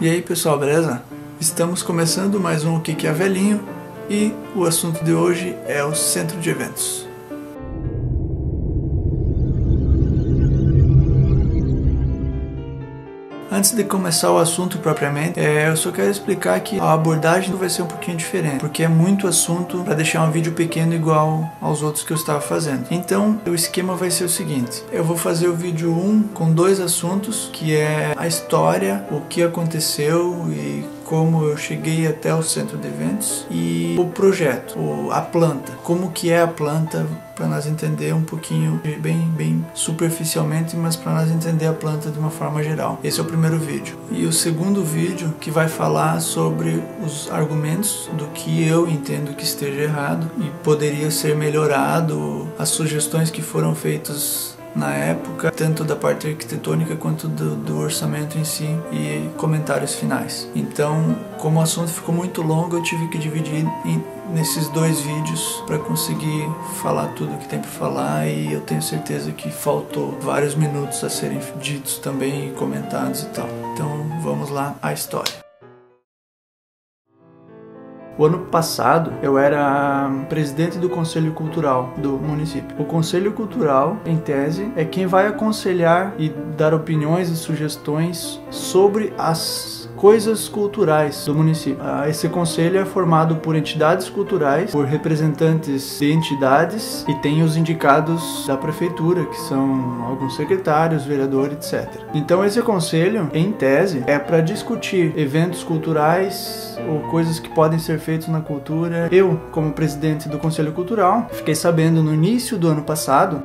E aí pessoal, beleza? Estamos começando mais um O Que é Velhinho e o assunto de hoje é o centro de eventos. Antes de começar o assunto propriamente, eu só quero explicar que a abordagem vai ser um pouquinho diferente, porque é muito assunto para deixar um vídeo pequeno igual aos outros que eu estava fazendo. Então, o esquema vai ser o seguinte: eu vou fazer o vídeo 1 com dois assuntos, que é a história, o que aconteceu e como eu cheguei até o centro de eventos, e o projeto, a planta, como que é a planta, para nós entender um pouquinho, bem superficialmente, mas para nós entender a planta de uma forma geral. Esse é o primeiro vídeo. E o segundo vídeo, que vai falar sobre os argumentos do que eu entendo que esteja errado e poderia ser melhorado, as sugestões que foram feitas na época, tanto da parte arquitetônica quanto do orçamento em si, e comentários finais. Então, como o assunto ficou muito longo, eu tive que dividir nesses dois vídeos para conseguir falar tudo que tem para falar, e eu tenho certeza que faltou vários minutos a serem ditos também e comentados e tal. Então, vamos lá à história. O ano passado eu era presidente do Conselho Cultural do município. O Conselho Cultural, em tese, é quem vai aconselhar e dar opiniões e sugestões sobre as coisas culturais do município. Esse conselho é formado por entidades culturais, por representantes de entidades, e tem os indicados da prefeitura, que são alguns secretários, vereadores, etc. Então esse conselho, em tese, é para discutir eventos culturais ou coisas que podem ser feitas na cultura. Eu, como presidente do Conselho Cultural, fiquei sabendo no início do ano passado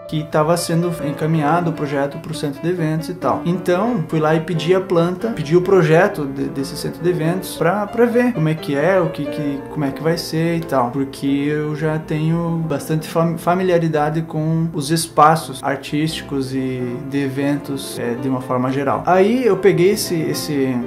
que estava sendo encaminhado o projeto para o centro de eventos e tal. Então, fui lá e pedi a planta, pedi o projeto desse centro de eventos para ver como é que é, como é que vai ser e tal, porque eu já tenho bastante familiaridade com os espaços artísticos e de eventos de uma forma geral. Aí eu peguei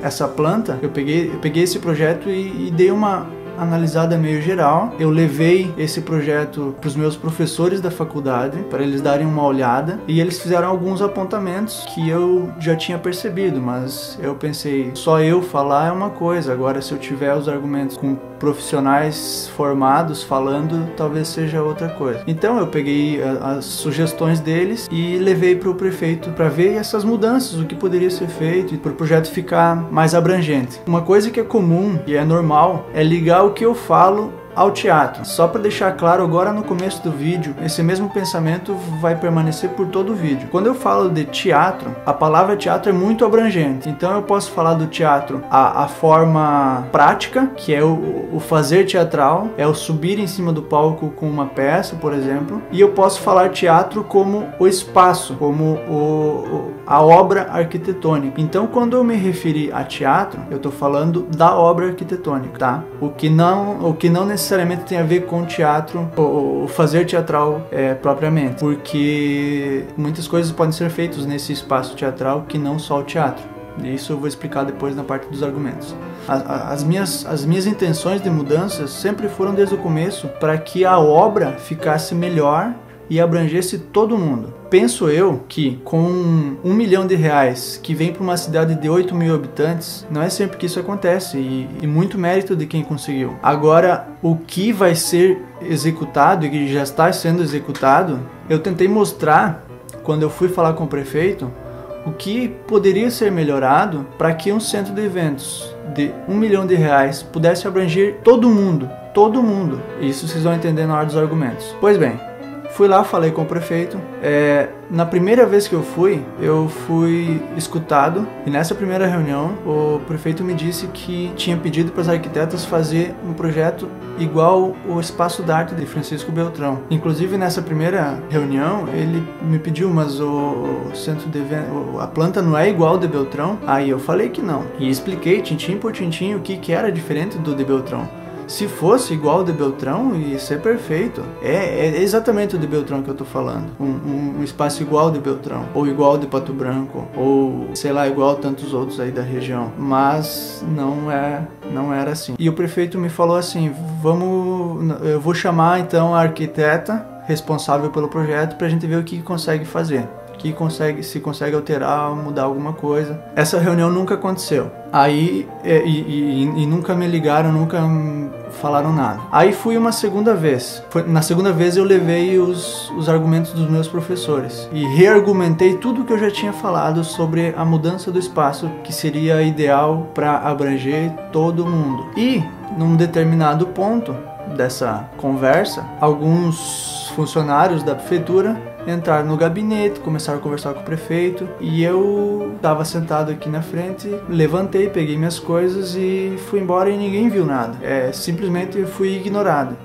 essa planta, eu peguei esse projeto e dei uma analisada meio geral. Eu levei esse projeto para os meus professores da faculdade para eles darem uma olhada, e eles fizeram alguns apontamentos que eu já tinha percebido, mas eu pensei, só eu falar é uma coisa, agora se eu tiver os argumentos com profissionais formados falando, talvez seja outra coisa. Então eu peguei as sugestões deles e levei para o prefeito para ver essas mudanças, o que poderia ser feito, e para o projeto ficar mais abrangente. Uma coisa que é comum e é normal é ligar o que eu falo ao teatro. Só para deixar claro agora no começo do vídeo, esse mesmo pensamento vai permanecer por todo o vídeo. Quando eu falo de teatro, a palavra teatro é muito abrangente. Então eu posso falar do teatro a forma prática, que é o fazer teatral, é o subir em cima do palco com uma peça, por exemplo. E eu posso falar teatro como o espaço, como a obra arquitetônica. Então quando eu me referi a teatro, eu estou falando da obra arquitetônica, tá? O que não necessariamente tem a ver com teatro, o fazer teatral propriamente, porque muitas coisas podem ser feitas nesse espaço teatral que não só o teatro. Isso eu vou explicar depois na parte dos argumentos. As minhas intenções de mudanças sempre foram desde o começo para que a obra ficasse melhor e abrangesse todo mundo. Penso eu que com R$1 milhão que vem para uma cidade de 8 mil habitantes, não é sempre que isso acontece, e muito mérito de quem conseguiu. Agora, o que vai ser executado e que já está sendo executado, eu tentei mostrar, quando eu fui falar com o prefeito, o que poderia ser melhorado para que um centro de eventos de R$1 milhão pudesse abranger todo mundo. Isso vocês vão entender na hora dos argumentos. Pois bem, fui lá, falei com o prefeito. Na primeira vez que eu fui escutado, e nessa primeira reunião o prefeito me disse que tinha pedido para os arquitetos fazer um projeto igual o Espaço da Arte de Francisco Beltrão. Inclusive nessa primeira reunião ele me pediu, mas o centro de evento, a planta não é igual ao de Beltrão? Aí eu falei que não, e expliquei tintim por tintim o que era diferente do de Beltrão. Se fosse igual o de Beltrão, ia ser perfeito. É exatamente o de Beltrão que eu tô falando. Um espaço igual ao de Beltrão, ou igual ao de Pato Branco, ou sei lá, igual a tantos outros aí da região. Mas não era assim. E o prefeito me falou assim, eu vou chamar então a arquiteta responsável pelo projeto pra gente ver o que consegue fazer. Se consegue alterar, mudar alguma coisa. Essa reunião nunca aconteceu. Aí, e nunca me ligaram, nunca falaram nada. Aí fui uma segunda vez. Na segunda vez eu levei os argumentos dos meus professores e reargumentei tudo que eu já tinha falado sobre a mudança do espaço, que seria ideal para abranger todo mundo. E, num determinado ponto dessa conversa, alguns funcionários da prefeitura entraram no gabinete, começaram a conversar com o prefeito e eu estava sentado aqui na frente, levantei, peguei minhas coisas e fui embora e ninguém viu nada. Simplesmente fui ignorado.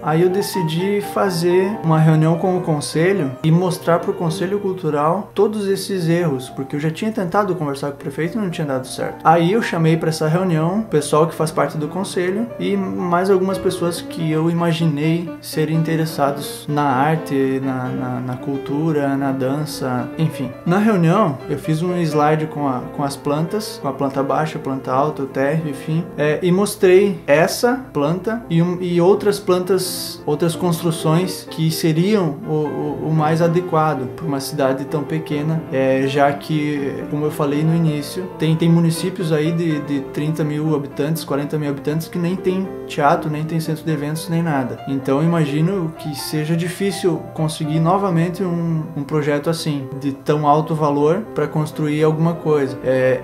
Aí eu decidi fazer uma reunião com o conselho e mostrar para o conselho cultural todos esses erros, porque eu já tinha tentado conversar com o prefeito e não tinha dado certo. Aí eu chamei para essa reunião o pessoal que faz parte do conselho e mais algumas pessoas que eu imaginei serem interessados na arte, na cultura, na dança, enfim. Na reunião eu fiz um slide com as plantas, com a planta baixa, planta alta, o térreo, enfim, e mostrei essa planta e outras plantas, outras construções que seriam o mais adequado para uma cidade tão pequena, já que, como eu falei no início, tem municípios aí de 30 mil habitantes, 40 mil habitantes que nem tem teatro, nem tem centro de eventos, nem nada. Então eu imagino que seja difícil conseguir novamente um projeto assim, de tão alto valor para construir alguma coisa.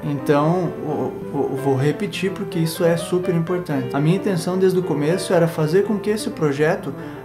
Então vou repetir porque isso é super importante. A minha intenção desde o começo era fazer com que esse projeto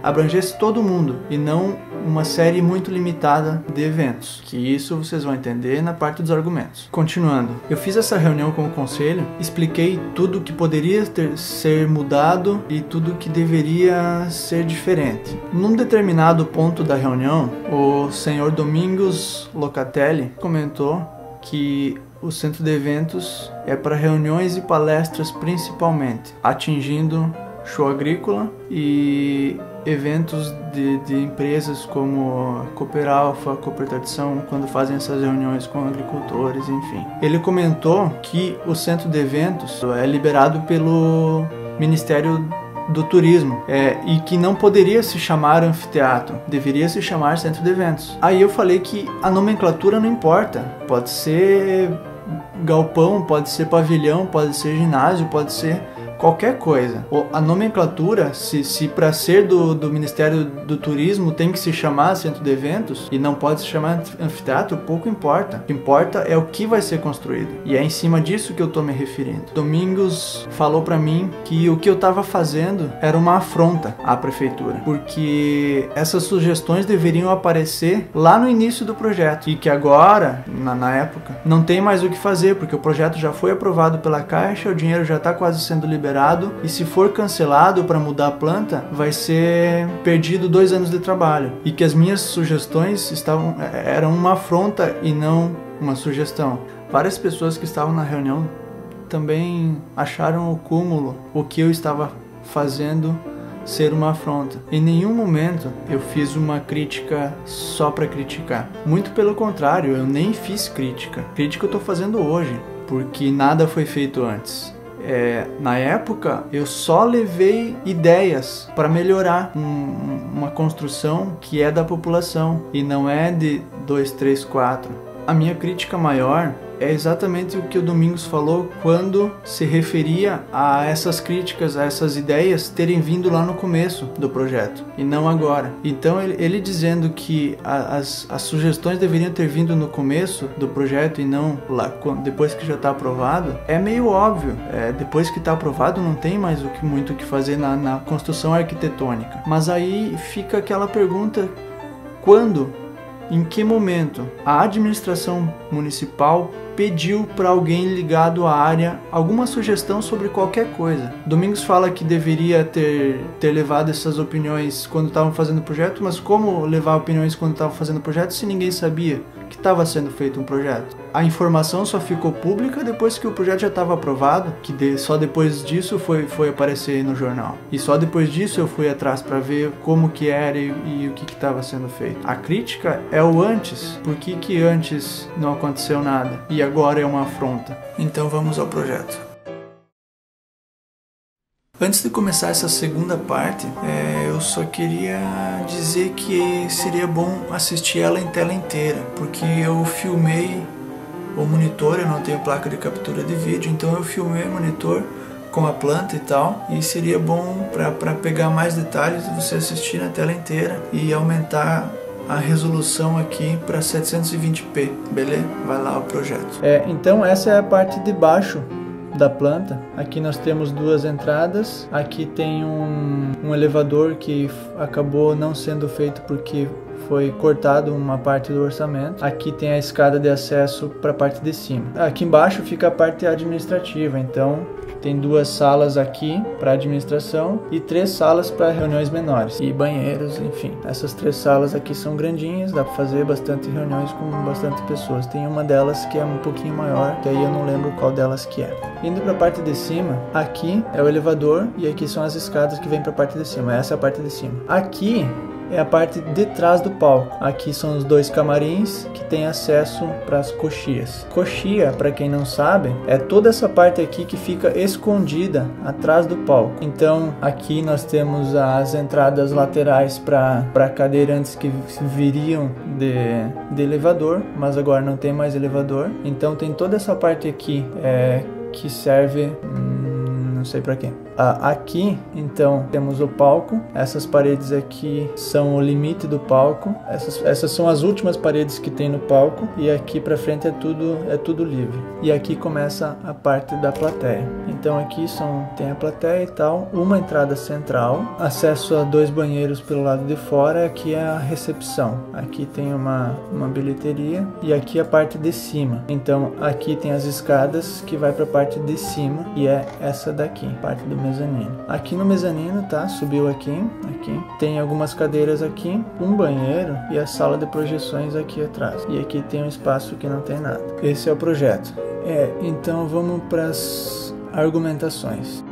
abrangesse todo mundo e não uma série muito limitada de eventos, que isso vocês vão entender na parte dos argumentos. Continuando, eu fiz essa reunião com o conselho, expliquei tudo que poderia ser mudado e tudo que deveria ser diferente. Num determinado ponto da reunião, o senhor Domingos Locatelli comentou que o centro de eventos é para reuniões e palestras principalmente, atingindo show agrícola e eventos de empresas como Cooper Alpha, Cooper Tradição, quando fazem essas reuniões com agricultores, enfim. Ele comentou que o centro de eventos é liberado pelo Ministério do Turismo e que não poderia se chamar anfiteatro, deveria se chamar centro de eventos. Aí eu falei que a nomenclatura não importa, pode ser galpão, pode ser pavilhão, pode ser ginásio, pode ser qualquer coisa. A nomenclatura, se para ser do Ministério do Turismo tem que se chamar centro de eventos e não pode se chamar anfiteatro, pouco importa. O que importa é o que vai ser construído. E é em cima disso que eu tô me referindo. Domingos falou para mim que o que eu tava fazendo era uma afronta à prefeitura, porque essas sugestões deveriam aparecer lá no início do projeto e que agora, na época, não tem mais o que fazer, porque o projeto já foi aprovado pela Caixa, o dinheiro já tá quase sendo liberado e se for cancelado para mudar a planta, vai ser perdido 2 anos de trabalho. E que as minhas sugestões eram uma afronta e não uma sugestão. Várias pessoas que estavam na reunião também acharam o cúmulo o que eu estava fazendo ser uma afronta. Em nenhum momento eu fiz uma crítica só para criticar. Muito pelo contrário, eu nem fiz crítica. Crítica eu estou fazendo hoje, porque nada foi feito antes. Na época eu só levei ideias para melhorar uma construção que é da população e não é de 2, 3, 4. A minha crítica maior é exatamente o que o Domingos falou quando se referia a essas críticas, a essas ideias terem vindo lá no começo do projeto e não agora. Então ele dizendo que as sugestões deveriam ter vindo no começo do projeto e não lá depois que já está aprovado, é meio óbvio. Depois que está aprovado não tem mais muito o que fazer na construção arquitetônica. Mas aí fica aquela pergunta: quando? Em que momento a administração municipal pediu para alguém ligado à área alguma sugestão sobre qualquer coisa? Domingos fala que deveria ter levado essas opiniões quando estavam fazendo o projeto, mas como levar opiniões quando estavam fazendo o projeto se ninguém sabia que estava sendo feito um projeto? a informação só ficou pública depois que o projeto já estava aprovado, que só depois disso foi aparecer no jornal. E só depois disso eu fui atrás para ver como que era e o que estava sendo feito. A crítica é o antes. Por que antes não aconteceu nada e agora é uma afronta? Então vamos ao projeto. Antes de começar essa segunda parte, eu só queria dizer que seria bom assistir ela em tela inteira, porque eu filmei o monitor, eu não tenho placa de captura de vídeo, então eu filmei o monitor com a planta e tal, e seria bom para pegar mais detalhes você assistir na tela inteira e aumentar a resolução aqui para 720p, beleza? Vai lá o projeto. Então essa é a parte de baixo da planta. Aqui nós temos duas entradas, aqui tem um elevador que acabou não sendo feito porque foi cortado uma parte do orçamento. Aqui tem a escada de acesso para a parte de cima. Aqui embaixo fica a parte administrativa, então tem duas salas aqui para administração e 3 salas para reuniões menores e banheiros, enfim. Essas 3 salas aqui são grandinhas, dá para fazer bastante reuniões com bastante pessoas. Tem uma delas que é um pouquinho maior, que aí eu não lembro qual delas que é. Indo para a parte de cima, aqui é o elevador e aqui são as escadas que vêm para a parte de cima. Essa é a parte de cima. Aqui é a parte de trás do palco. Aqui são os 2 camarins que tem acesso para as coxias. Coxia, para quem não sabe, é toda essa parte aqui que fica escondida atrás do palco. Então aqui nós temos as entradas laterais para cadeirantes que viriam de elevador, mas agora não tem mais elevador. Então tem toda essa parte aqui que serve não sei para quê. Aqui, então, temos o palco. Essas paredes aqui são o limite do palco. Essas são as últimas paredes que tem no palco. E aqui para frente é tudo livre. E aqui começa a parte da plateia. Então aqui tem a plateia e tal. Uma entrada central. Acesso a 2 banheiros pelo lado de fora. Aqui é a recepção. Aqui tem uma bilheteria. E aqui a parte de cima. Então aqui tem as escadas que vai para a parte de cima. E é essa daqui, parte do mezanino. Aqui no mezanino, tá? Subiu aqui. Tem algumas cadeiras aqui, um banheiro e a sala de projeções aqui atrás. E aqui tem um espaço que não tem nada. Esse é o projeto. Então vamos para as argumentações.